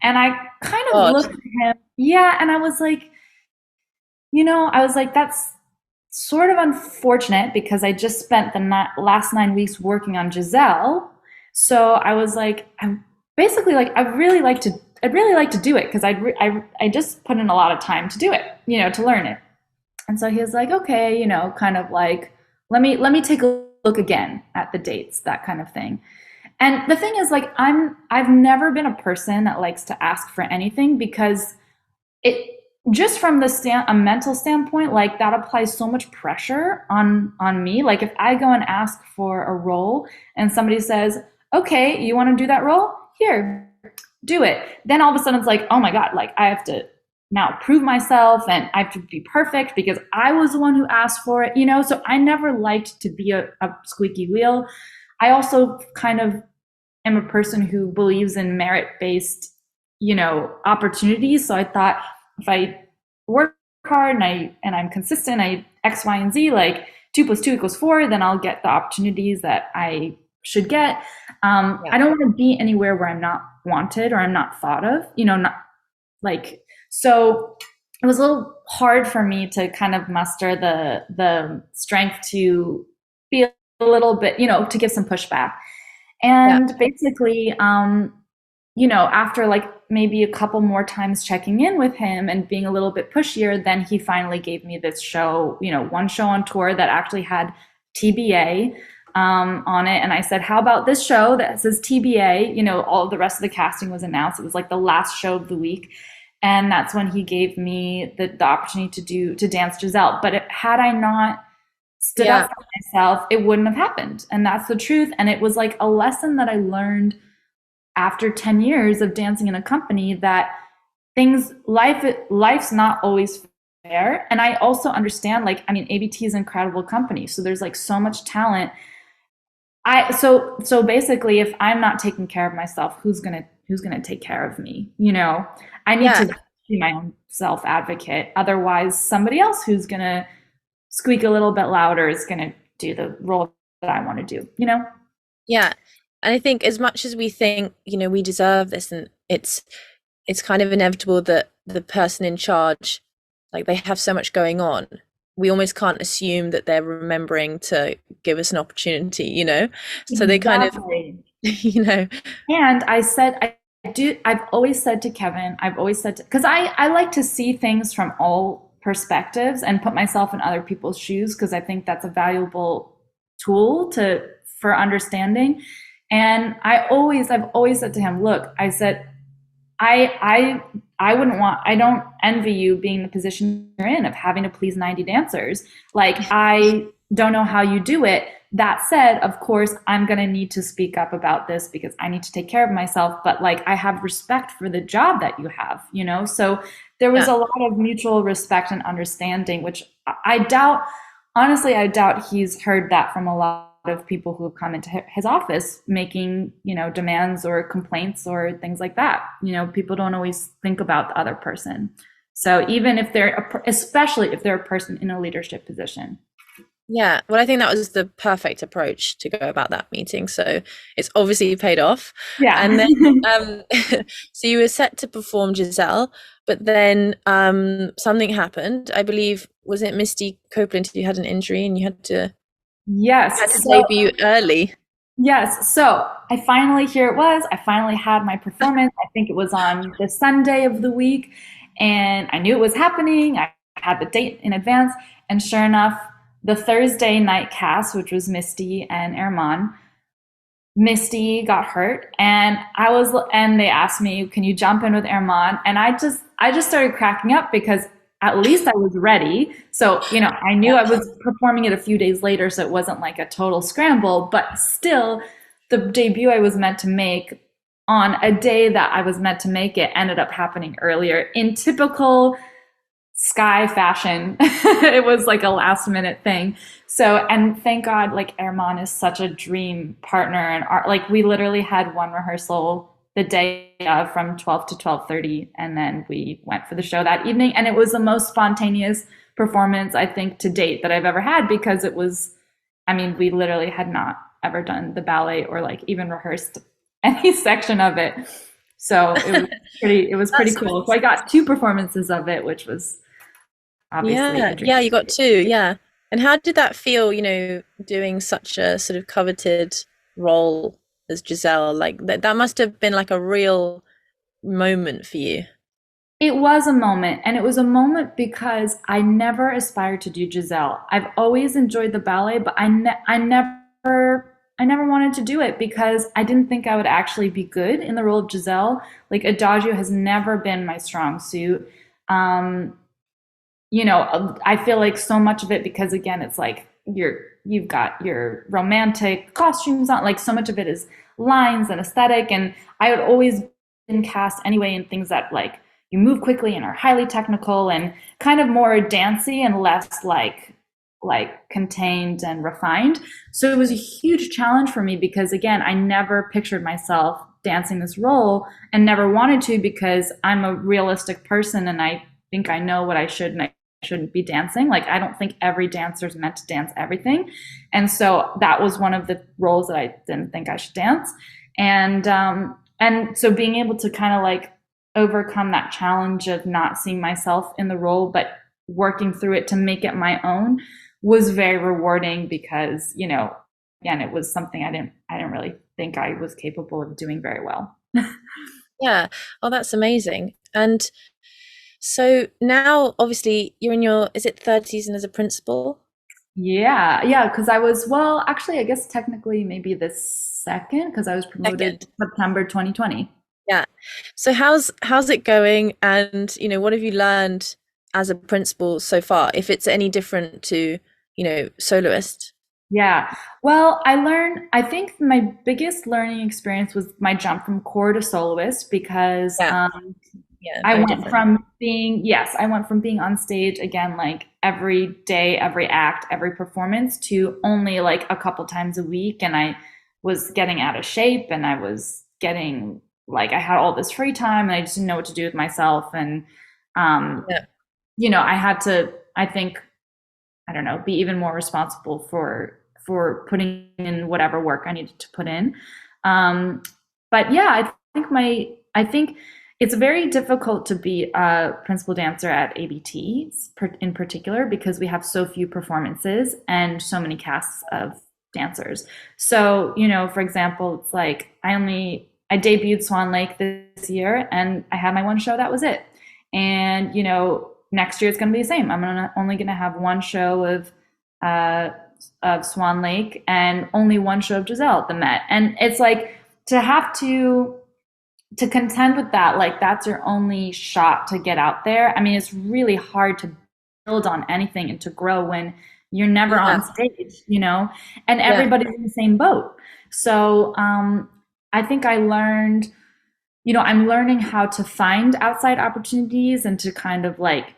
And I kind of looked at him. Yeah. And I was like, that's sort of unfortunate because I just spent the last 9 weeks working on Giselle. So I was like, I'm basically like, I'd really like to do it because I just put in a lot of time to do it, to learn it. And so he was like, okay, kind of like, let me take a look again at the dates, that kind of thing. And the thing is, like, I've never been a person that likes to ask for anything because it just from a mental standpoint, like, that applies so much pressure on me. Like, if I go and ask for a role and somebody says, okay, you want to do that role? Here, do it. Then all of a sudden it's like, oh my God, like, I have to now prove myself and I have to be perfect because I was the one who asked for it, So I never liked to be a squeaky wheel. I also kind of am a person who believes in merit-based, opportunities. So I thought if I work hard and I'm consistent, I X, Y, and Z, like 2 + 2 = 4, then I'll get the opportunities that I should get. I don't want to be anywhere where I'm not wanted or I'm not thought of, not like, so it was a little hard for me to kind of muster the strength to be a little bit, to give some pushback. And basically, after like maybe a couple more times checking in with him and being a little bit pushier, then he finally gave me this show, one show on tour that actually had TBA on it. And I said, how about this show that says TBA? All the rest of the casting was announced. It was like the last show of the week. And that's when he gave me the opportunity to dance Giselle. But had I not stood up for myself, it wouldn't have happened. And that's the truth. And it was like a lesson that I learned after 10 years of dancing in a company, that life's not always fair. And I also understand, like, ABT is an incredible company. So there's like so much talent. So basically, if I'm not taking care of myself, who's gonna take care of me? I need to be my own self advocate. Otherwise, somebody else who's gonna squeak a little bit louder is gonna do the role that I want to do. Yeah, and I think as much as we think, we deserve this, and it's kind of inevitable that the person in charge like they have so much going on. We almost can't assume that they're remembering to give us an opportunity, you know? So they kind of, Exactly. you know, And I said, I do, I've always said to Kevin, I've always said to, because I like to see things from all perspectives and put myself in other people's shoes, because I think that's a valuable tool for understanding. And I've always said to him, look, I said, I I wouldn't want, I don't envy you being in the position you're in of having to please 90 dancers. Like, I don't know how you do it. That said, of course, I'm going to need to speak up about this because I need to take care of myself. But like, I have respect for the job that you have, you know? So there was yeah. a lot of mutual respect and understanding, which I doubt, honestly, I doubt he's heard that from a lot of people who have come into his office making, you know, demands or complaints or things like that. You know, people don't always think about the other person. So even if especially if they're a person in a leadership position. Yeah, well, I think that was the perfect approach to go about that meeting. So it's obviously paid off. Yeah. And then, so you were set to perform Giselle, but then something happened. I believe, was it Misty Copeland who had an injury and you had Yes. to So debut early? yes. So I finally, here it was. I finally had my performance. I think it was on the Sunday of the week, and I knew it was happening. I had the date in advance. And sure enough, the Thursday night cast, which was Misty and Erman, Misty got hurt, and and they asked me, "Can you jump in with Erman?" And I just started cracking up because at least I was ready. So, you know, I knew I was performing it a few days later, so it wasn't like a total scramble, but still, the debut I was meant to make on a day that I was meant to make it ended up happening earlier in typical Sky fashion. It was like a last minute thing. So, and thank God, like Erman is such a dream partner, and like we literally had one rehearsal the day of from 12 to 12:30, and then we went for the show that evening, and it was the most spontaneous performance I think to date that I've ever had, because it was, I mean, we literally had not ever done the ballet or like even rehearsed any section of it. So it was pretty That's cool. So I got two performances of it, which was obviously a Yeah, dream. yeah, you got two, yeah. And how did that feel, doing such a sort of coveted role as Giselle? Like that must have been like a real moment for you. It was a moment, and it was a moment because I never aspired to do Giselle. I've always enjoyed the ballet, but I never wanted to do it because I didn't think I would actually be good in the role of Giselle. Like, adagio has never been my strong suit. Um, you know, I feel like so much of it, because again, it's like you've got your romantic costumes on, like so much of it is lines and aesthetic. And I had always been cast anyway in things that like you move quickly and are highly technical and kind of more dancey and less like contained and refined. So it was a huge challenge for me because again, I never pictured myself dancing this role and never wanted to, because I'm a realistic person and I think I know what I should and I shouldn't be dancing. Like, I don't think every dancer is meant to dance everything. And so that was one of the roles that I didn't think I should dance. And so being able to kind of like overcome that challenge of not seeing myself in the role, but working through it to make it my own was very rewarding because, you know, again, it was something I didn't really think I was capable of doing very well. Yeah. Oh, that's amazing. And so now obviously you're in your, is it third season as a principal? Yeah, because I was, well, actually, I guess technically maybe the second, because I was promoted Second. September 2020. Yeah. So how's it going? And what have you learned as a principal so far? If it's any different to, soloist. Yeah. Well, I think my biggest learning experience was my jump from core to soloist, because Yeah. Yeah, I very went different. from being, yes, I went from being on stage again, like every day, every act, every performance, to only like a couple times a week. And I was getting out of shape, and I was getting like, I had all this free time and I just didn't know what to do with myself. And, um, Yeah. I had to, I think, I don't know, be even more responsible for putting in whatever work I needed to put in. But yeah, I think It's very difficult to be a principal dancer at ABT in particular because we have so few performances and so many casts of dancers. So, for example, it's like I debuted Swan Lake this year and I had my one show, that was it. And, next year it's going to be the same. Only going to have one show of Swan Lake and only one show of Giselle at the Met. And it's like to have to contend with that, like that's your only shot to get out there. I mean, it's really hard to build on anything and to grow when you're never on stage, and everybody's in the same boat. So I think I learned, I'm learning how to find outside opportunities and to kind of like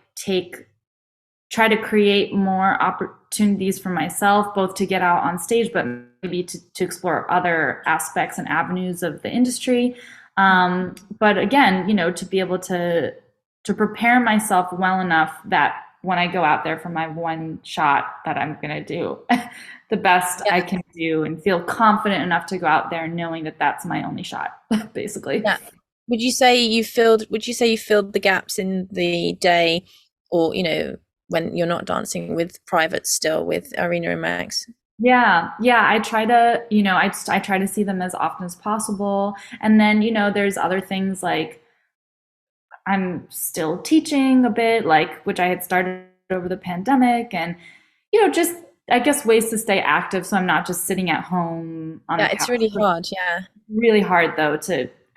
try to create more opportunities for myself, both to get out on stage, but maybe to explore other aspects and avenues of the industry. But again, to be able to prepare myself well enough that when I go out there for my one shot, that I'm going to do the best I can do and feel confident enough to go out there knowing that that's my only shot, basically. Yeah. Would you say you filled the gaps in the day, or, when you're not dancing with private still with Arena and Max? Yeah. I try to, I try to see them as often as possible. And then, there's other things like I'm still teaching a bit, like, which I had started over the pandemic, and, just, I guess, ways to stay active. So I'm not just sitting at home on the couch. It's really hard. Yeah. Really hard though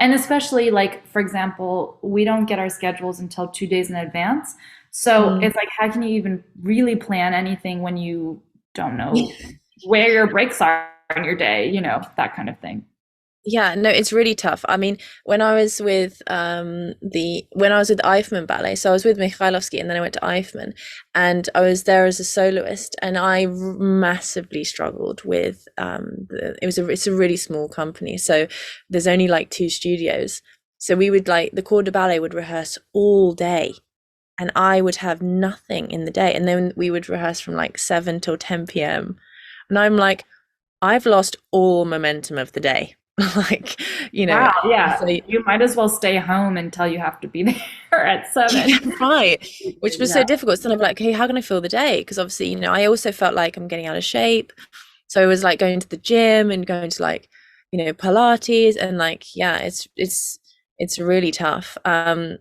and especially like, for example, we don't get our schedules until 2 days in advance. So it's like, how can you even really plan anything when you don't know where your breaks are in your day, that kind of thing. Yeah, no, it's really tough. I mean, when I was with Eifman Ballet, so I was with Mikhailovsky and then I went to Eifman, and I was there as a soloist, and I massively struggled with it's a really small company, so there's only like 2 studios. So we would the corps de ballet would rehearse all day, and I would have nothing in the day, and then we would rehearse from like 7 till 10 p.m. and I'm like, I've lost all momentum of the day. Like, wow, yeah, so you might as well stay home until you have to be there at 7. Right, which was so difficult. So I'm like, hey, how can I fill the day? Because obviously, I also felt like I'm getting out of shape, so I was like going to the gym and going to like, Pilates, and like, it's really tough. And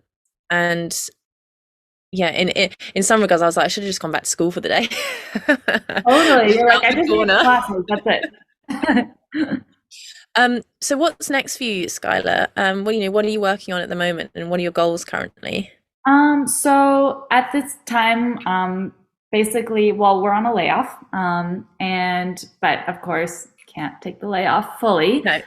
yeah, in some regards, I was like, I should have just gone back to school for the day. Totally, you're like, I just need classes, that's it. So what's next for you, Skylar? What are you working on at the moment, and what are your goals currently? So at this time, basically, well, we're on a layoff, but of course can't take the layoff fully. No.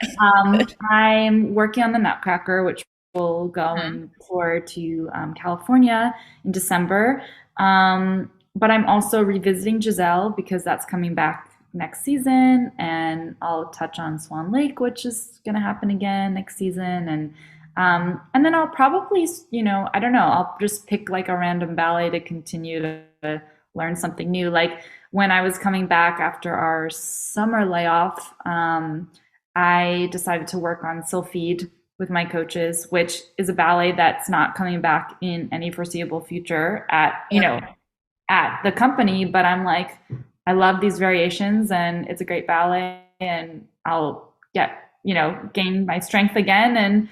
I'm working on the Nutcracker, which will go and tour to California in December. But I'm also revisiting Giselle because that's coming back next season, and I'll touch on Swan Lake, which is going to happen again next season, and then I'll probably, I don't know, I'll just pick like a random ballet to continue to learn something new. Like when I was coming back after our summer layoff, I decided to work on Sylphide with my coaches, which is a ballet that's not coming back in any foreseeable future at the company, but I'm like, I love these variations and it's a great ballet, and I'll gain my strength again and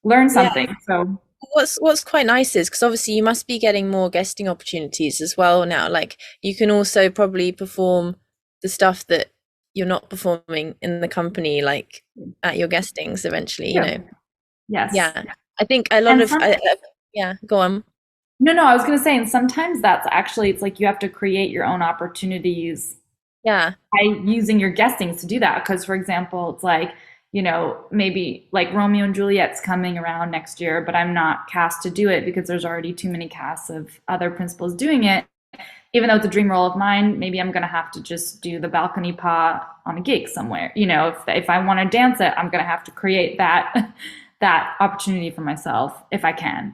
learn something. So what's quite nice is, because obviously you must be getting more guesting opportunities as well now. Like you can also probably perform the stuff that you're not performing in the company, like at your guestings eventually, Yes. Yeah. I think a lot of go on. No, I was going to say, and sometimes that's actually, it's like you have to create your own opportunities by using your guestings to do that. Because, for example, it's like, maybe like Romeo and Juliet's coming around next year, but I'm not cast to do it because there's already too many casts of other principals doing it. Even though it's a dream role of mine, maybe I'm going to have to just do the balcony pas on a gig somewhere. If I want to dance it, I'm going to have to create that opportunity for myself if I can,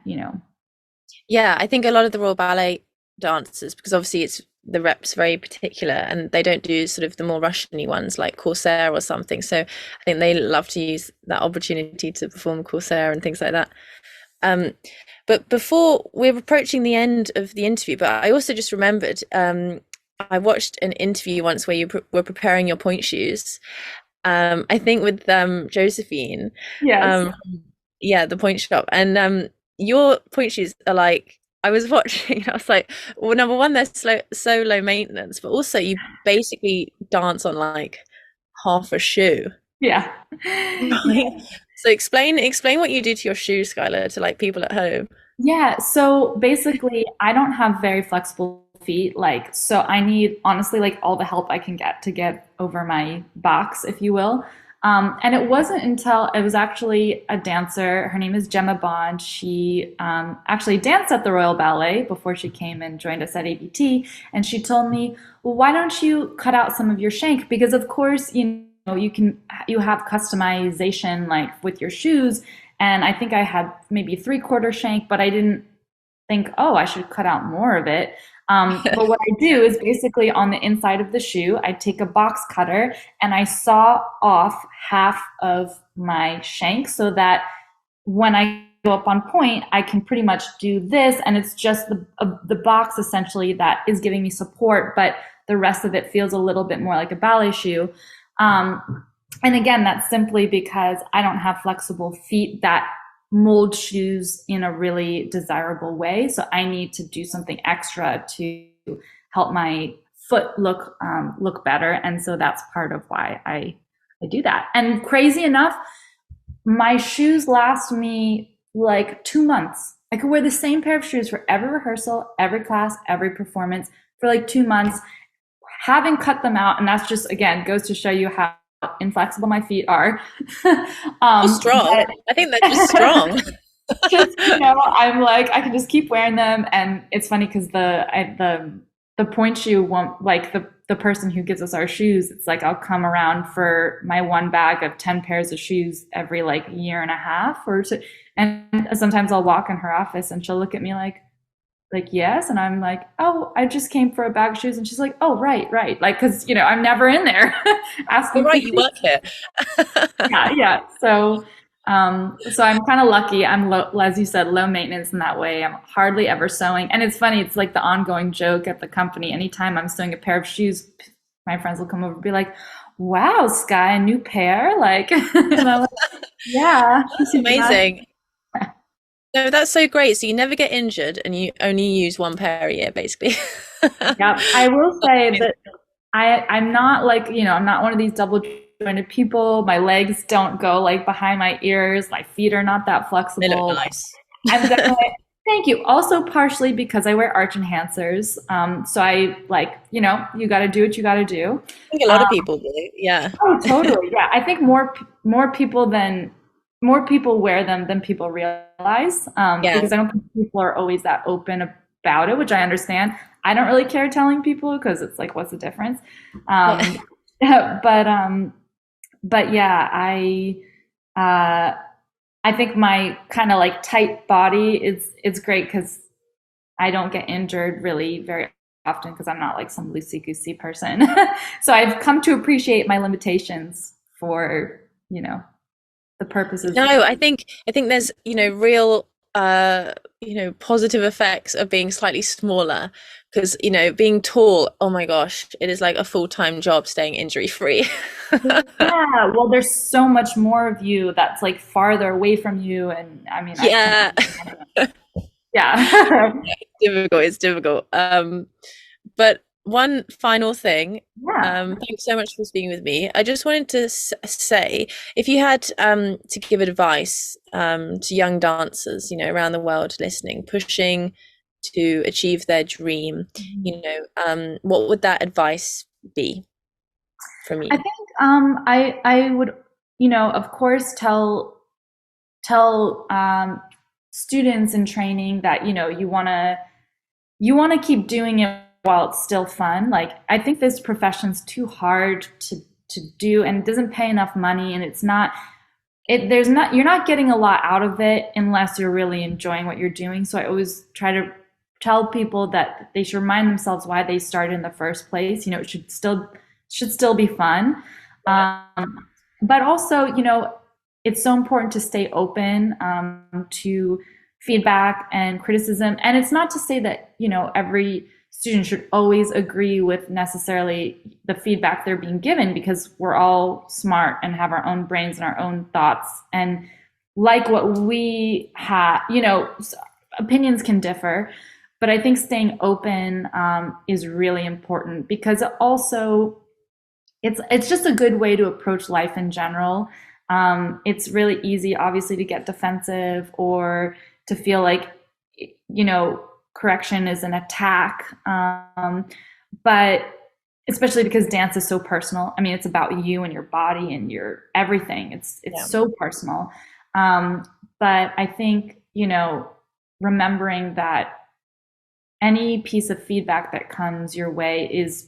Yeah, I think a lot of the Royal Ballet dancers, because obviously the rep's very particular and they don't do sort of the more Russian-y ones like Corsair or something. So I think they love to use that opportunity to perform Corsair and things like that. Um, but before we're approaching the end of the interview, but I also just remembered I watched an interview once where you were preparing your point shoes. I think with Josephine, Yes. um, yeah, the point shop, and your point shoes are like. I was watching, I was like, well, number one, they're so low maintenance, but also you basically dance on like half a shoe. Yeah. Right. So explain what you do to your shoes, Skylar, to like people at home. Yeah, so basically, I don't have very flexible feet. Like, so I need honestly like all the help I can get to get over my box, if you will. And it wasn't until it was actually a dancer. Her name is Gemma Bond. She actually danced at the Royal Ballet before she came and joined us at ABT. And she told me, "Well, why don't you cut out some of your shank? Because of course, you have customization like with your shoes." And I think I had maybe 3/4 shank, but I didn't think, oh, I should cut out more of it. But what I do is basically on the inside of the shoe, I take a box cutter and I saw off half of my shank so that when I go up on point, I can pretty much do this, and it's just the box essentially that is giving me support, but the rest of it feels a little bit more like a ballet shoe. And again, that's simply because I don't have flexible feet that mold shoes in a really desirable way. So I need to do something extra to help my foot look better. And so that's part of why I do that. And crazy enough, my shoes last me like 2 months. I could wear the same pair of shoes for every rehearsal, every class, every performance for like 2 months, having cut them out. And that's just, again, goes to show you how inflexible my feet are. Strong. But I think they're just strong. just, I'm like, I can just keep wearing them. And it's funny because the point shoe won't, like the person who gives us our shoes, it's like I'll come around for my one bag of 10 pairs of shoes every like year and a half or so. And sometimes I'll walk in her office and she'll look at me like, yes. And I'm like, oh, I just came for a bag of shoes. And she's like, oh, right. Like, cause I'm never in there asking. Right, you work here. Yeah. So I'm kind of lucky. I'm as you said, low maintenance in that way. I'm hardly ever sewing. And it's funny. It's like the ongoing joke at the company. Anytime I'm sewing a pair of shoes, my friends will come over and be like, wow, Sky, a new pair. Like, and I'm like, yeah. That's amazing. No, that's so great. So you never get injured and you only use one pair a year, basically. Yeah. I will say that I'm not like, I'm not one of these double jointed people. My legs don't go like behind my ears. My feet are not that flexible. They look nice. I'm definitely, thank you. Also partially because I wear arch enhancers. So I like, you got to do what you got to do. I think a lot of people do. Yeah. Oh, totally. Yeah. I think more people wear them than people realize. Because I don't think people are always that open about it, which I understand. I don't really care telling people because it's like, what's the difference? But yeah, I think my kind of like tight body it's great because I don't get injured really very often because I'm not like some loosey-goosey person. So I've come to appreciate my limitations for, the purposes. No, I think there's, real positive effects of being slightly smaller because, being tall, oh my gosh, it is like a full-time job staying injury-free. Yeah, well, there's so much more of you that's like farther away from you. And I mean, yeah. Yeah. It's difficult. But one final thing. Yeah. Thanks so much for speaking with me. I just wanted to say, if you had to give advice to young dancers, around the world listening, pushing to achieve their dream, what would that advice be from you? I think I would, of course, tell students in training that you want to keep doing it while it's still fun. Like, I think this profession's too hard to do, and it doesn't pay enough money, and you're not getting a lot out of it unless you're really enjoying what you're doing. So I always try to tell people that they should remind themselves why they started in the first place. It should still be fun. But also, it's so important to stay open to feedback and criticism. And it's not to say that, every student should always agree with necessarily the feedback they're being given, because we're all smart and have our own brains and our own thoughts. And like what we have, opinions can differ, but I think staying open is really important, because also it's just a good way to approach life in general. It's really easy, obviously, to get defensive or to feel like, correction is an attack. But especially because dance is so personal. I mean, it's about you and your body and your everything. It's so personal. But I think, remembering that any piece of feedback that comes your way is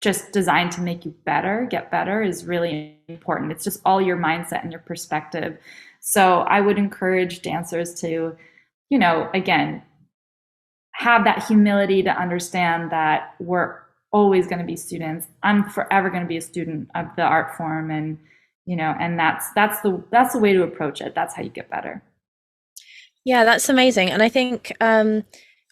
just designed to make you better, get better, is really important. It's just all your mindset and your perspective. So I would encourage dancers to, again, have that humility to understand that we're always going to be students. I'm forever going to be a student of the art form, and and that's the way to approach it. That's how you get better. Yeah, that's amazing. And I think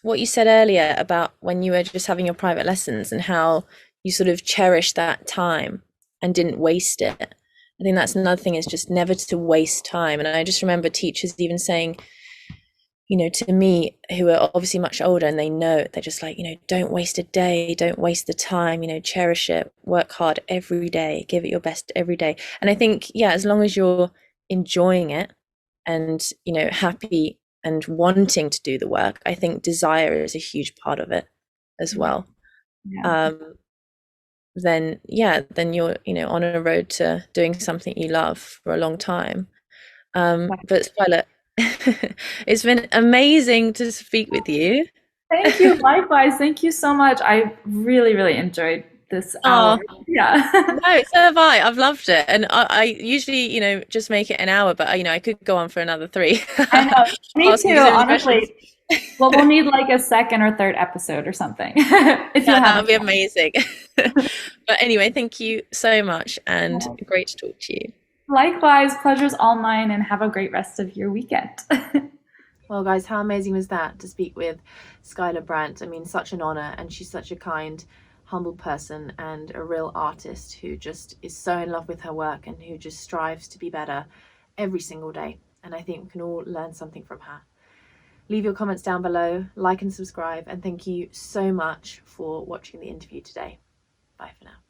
what you said earlier about when you were just having your private lessons and how you sort of cherished that time and didn't waste it. I think that's another thing, is just never to waste time. And I just remember teachers even saying, to me, who are obviously much older, and they're just like, don't waste a day, don't waste the time, cherish it, work hard every day, give it your best every day. And I think, yeah, as long as you're enjoying it and, happy and wanting to do the work, I think desire is a huge part of it as well. Yeah. Then you're, on a road to doing something you love for a long time. But Skylar, it's been amazing to speak with you. Thank you. Likewise. Thank you so much. I really, really enjoyed this hour. Yeah. No, so have I. I've loved it. And I usually, just make it an hour, but I could go on for another 3. I know. Me too, honestly. Well, we'll need like a second or third episode or something. That would be amazing. But anyway, thank you so much, and great to talk to you. Likewise, pleasure's all mine, and have a great rest of your weekend. Well, guys, how amazing was that to speak with Skylar Brandt? I mean, such an honor, and she's such a kind, humble person and a real artist who just is so in love with her work and who just strives to be better every single day. And I think we can all learn something from her. Leave your comments down below, like and subscribe, and thank you so much for watching the interview today. Bye for now.